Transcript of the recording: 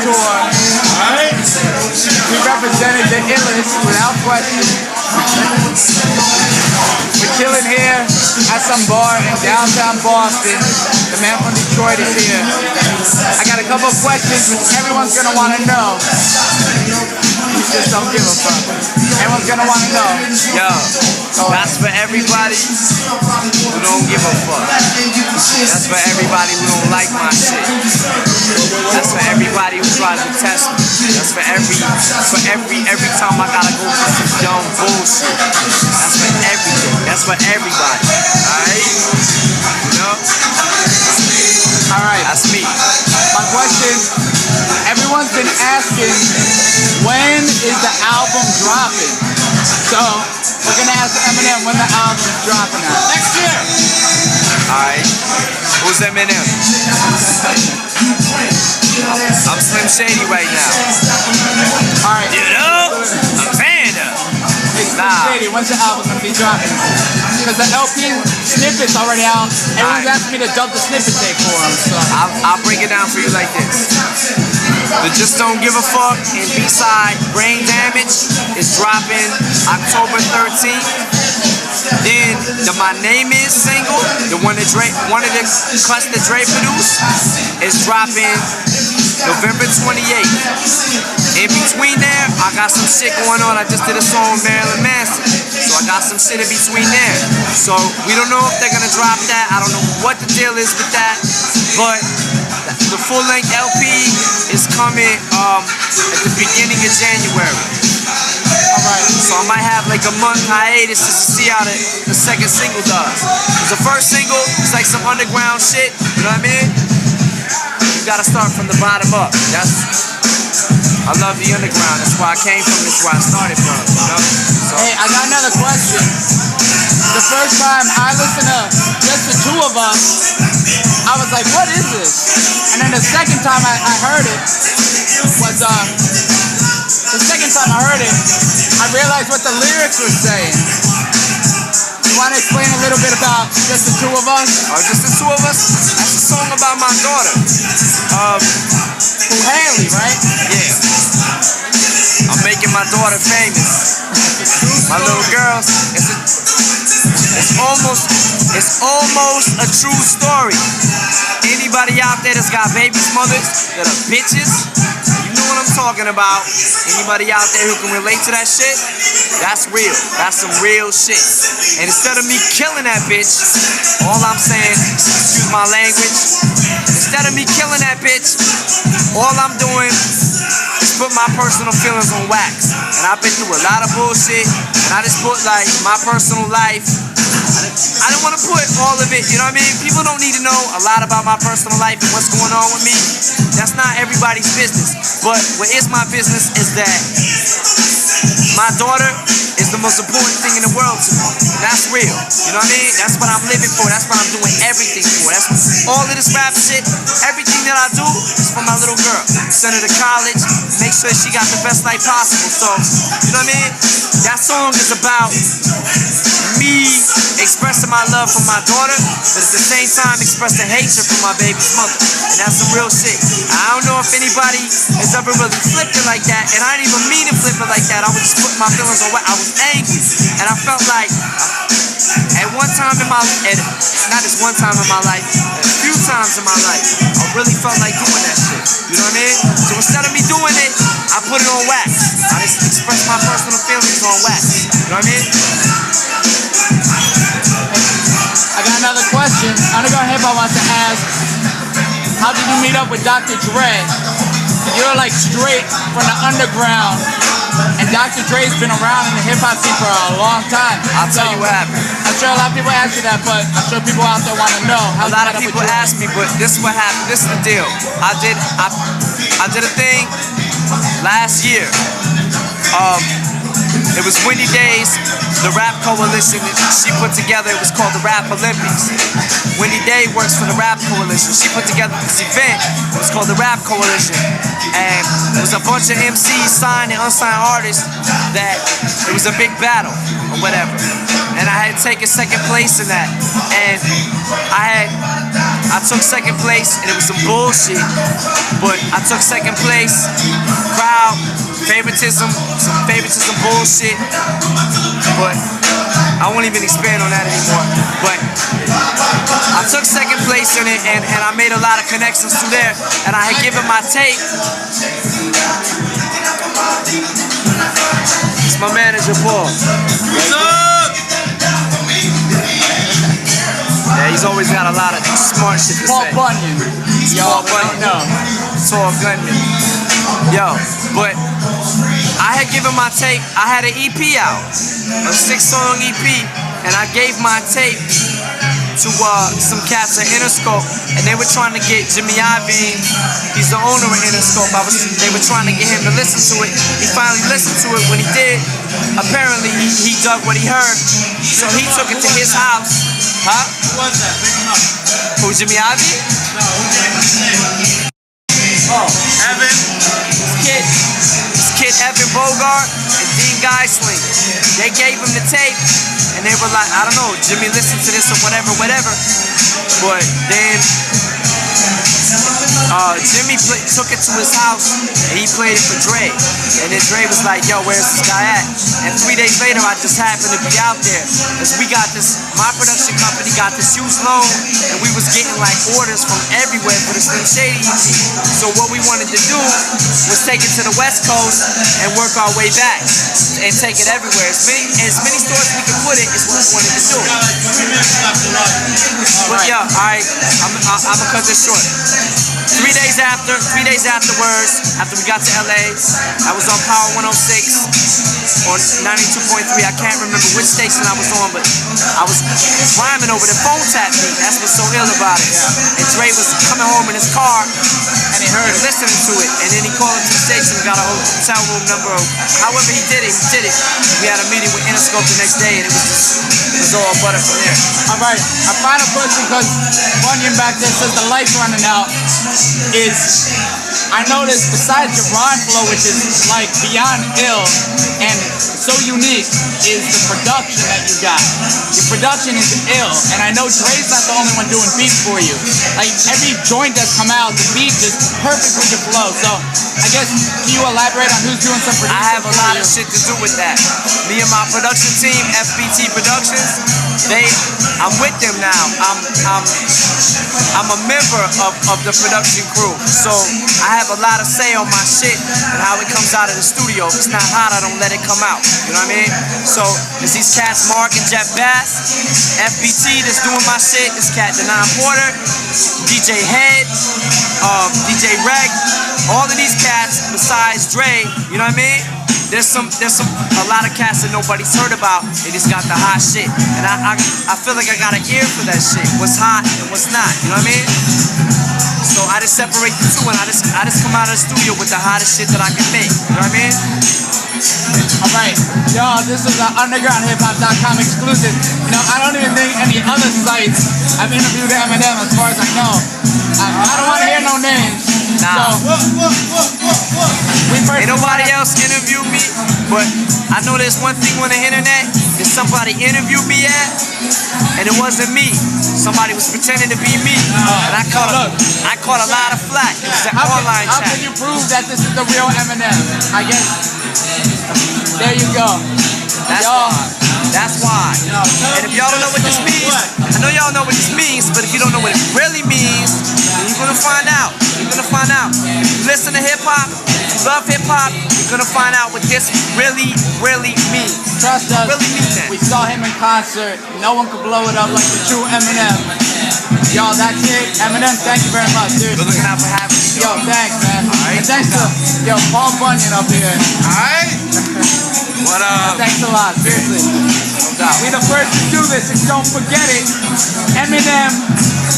tour, we represented the illest without question. We're chilling here at some bar in downtown Boston. The man from Detroit is here. I got a couple of questions which everyone's gonna want to know. You just don't give a fuck. Everyone's gonna want to know. Yo, that's for everybody who don't give a fuck. That's for everybody who don't like my shit. That's for everybody who tries to test me. That's for every time I gotta go through some dumb bullshit. That's for everything. That's for everybody. Alright? You know? Alright. That's me. My question, everyone's been asking, when is the album dropping? So, we're gonna ask Eminem when the album is dropping out. Next year! Alright. Who's Eminem? I'm Slim Shady right now. Alright. You know? I'm Panda. Hey, Slim Shady, when's the album gonna be dropping? Because the LP snippet's already out. Everyone's asking me to dump the snippet tape for them. So. I'll break it down for you like this. The Just Don't Give a Fuck and B-side Brain Damage is dropping October 13th. Then the My Name Is single, the one of the cuts that Dre produced, is dropping November 28th. In between there, I got some shit going on. I just did a song with Marilyn Manson, so I got some shit in between there. So we don't know if they're gonna drop that. I don't know what the deal is with that, but the full-length LP is coming at the beginning of January. Alright. So I might have like a month hiatus just to see how the second single does. The first single is like some underground shit, you know what I mean? You gotta start from the bottom up. I love the underground, that's where I came from, that's where I started from, you know? So, hey, I got another question. The first time I listened to just the two of us, I was like, what is this? And then the second time I heard it was, I realized what the lyrics were saying. You want to explain a little bit about just the two of us? Just the two of us? That's a song about my daughter. Who, Haley, right? Yeah. I'm making my daughter famous. My little girls. It's almost a true story. Anybody out there that's got babies' mothers that are bitches, you know what I'm talking about. Anybody out there who can relate to that shit, that's real. That's some real shit. And instead of me killing that bitch, all I'm saying, excuse my language, instead of me killing that bitch, all I'm doing is put my personal feelings on wax. And I've been through a lot of bullshit, and I just put like my personal life. I didn't want to put all of it, you know what I mean? People don't need to know a lot about my personal life and what's going on with me. That's not everybody's business. But what is my business is that my daughter is the most important thing in the world to me. That's real. You know what I mean? That's what I'm living for. That's what I'm doing everything for. That's all of this rap shit. Everything that I do is for my little girl. Send her to college. Make sure she got the best life possible. So, you know what I mean? That song is about me expressing my love for my daughter, but at the same time expressing hatred for my baby's mother. And that's some real shit. I don't know if anybody has ever really flipped it like that, and I didn't even mean to flip it like that. I was just putting my feelings on what I was angry. And I felt like at one time in my not just one time in my life, a few times in my life, I really felt like doing that shit. You know what I mean? So instead of me doing it, I put it on wax. I just express my personal feelings on wax. You know what I mean? I got another question. Underground Hip Hop wants to ask, how did you meet up with Dr. Dre? You're like straight from the underground, and Dr. Dre's been around in the hip hop scene for a long time. I'll tell you what happened. I'm sure a lot of people ask you that, but I'm sure people out there want to know. A lot of people ask me, but this is what happened. This is the deal. I did a thing last year. It was Windy Days, the rap coalition that she put together. It was called the Rap Olympics. Windy Day works for the Rap Coalition. She put together this event. It was called the Rap Coalition. And it was a bunch of MCs, signed and unsigned artists, that it was a big battle. or whatever. And I had taken second place in that. And I took second place, and it was some bullshit. But I took second place. Crowd, favoritism, some favoritism bullshit. But I won't even expand on that anymore. But I took second place in it, and I made a lot of connections through there. And I had given my tape. It's my manager, Paul. What's up? Yeah, he's always got a lot of smart shit to Paul say. Bunyan. Paul Bunyan. No. Tall gunman. Yo, but I had given my tape. I had an EP out, a 6-song EP, and I gave my tape to some cats at Interscope, and they were trying to get Jimmy Iovine. He's the owner of Interscope. They were trying to get him to listen to it. He finally listened to it. When he did, apparently he dug what he heard, so he took it to his house. Huh? Who was that? Pick him up. Who, Jimmy Iovine? No, who gave him the name? Oh, Evan. This kid Evan Bogart and Dean Geisling. They gave him the tape, and they were like, I don't know, Jimmy listened to this or whatever. But then Jimmy took it to his house, and he played it for Dre. And then Dre was like, yo, where's this guy at? And 3 days later, I just happened to be out there. Because we got this, my production company got this huge loan, and we was getting like orders from everywhere for the Slim Shady EP. So what we wanted to do was take it to the West Coast and work our way back and take it everywhere. As many stores we could put it is what we wanted to do. We got like 3 minutes left to run. But yeah, alright, I'm gonna cut this short. 3 days afterwards, after we got to LA, I was on Power 106 or 92.3. I can't remember which station I was on, but I was rhyming over the phone tap beat. That's what's so ill about it. And Dre was coming home in his car, and he heard listening to it, and then he called into the station and got a hotel room number. However he did it. We had a meeting with Interscope the next day, and it was all butter from there. All right, a final question, because Bunyan back there says the light's running out, is I noticed besides your rhyme flow, which is like beyond ill and so unique, is the production that you got. Your production is ill, and I know Dre's not the only one doing beats for you. Like every joint that's come out, the beat is perfect with your flow. So I guess, can you elaborate on who's doing some producing? I have a lot of shit to do with that. Me and my production team, FBT Productions, I'm with them now. I'm a member of the production crew, so I have a lot of say on my shit and how it comes out of the studio. If it's not hot, I don't let it come out. You know what I mean? So it's these cats, Mark and Jeff Bass, FBT that's doing my shit. This cat, Denon Porter, DJ Head, DJ Reg, all of these cats besides Dre. You know what I mean? There's a lot of cats that nobody's heard about. They just got the hot shit, and I feel like I got an ear for that shit. What's hot and what's not. You know what I mean? So I just separate the two, and I just come out of the studio with the hottest shit that I can make. You know what I mean? Alright, y'all, this is an undergroundhiphop.com exclusive. You know, I don't even think any other sites have interviewed Eminem as far as I know. I don't want to hear no names. Nah. So, ain't nobody else interviewed me, but I know there's one thing on the internet that somebody interviewed me at, and it wasn't me. Somebody was pretending to be me, and I caught a lot of flack. It was an online chat. How can you prove that this is the real Eminem? I guess. There you go. That's why. And if y'all don't know what this means, I know y'all know what this means, but if you don't know what it really means, then you're gonna find out. You're gonna find out. If you listen to hip hop, if you love hip hop, you're gonna find out what this really means. Trust us. Really means that. We saw him in concert. No one could blow it up like the true Eminem. Y'all, that's it. Eminem, thank you very much, dude. Good looking out for having me. Yo, thanks, man. Alright. And thanks to Paul Bunyan up here. Alright? What up? Thanks a lot, seriously. No doubt. We the first to do this, and don't forget it. Eminem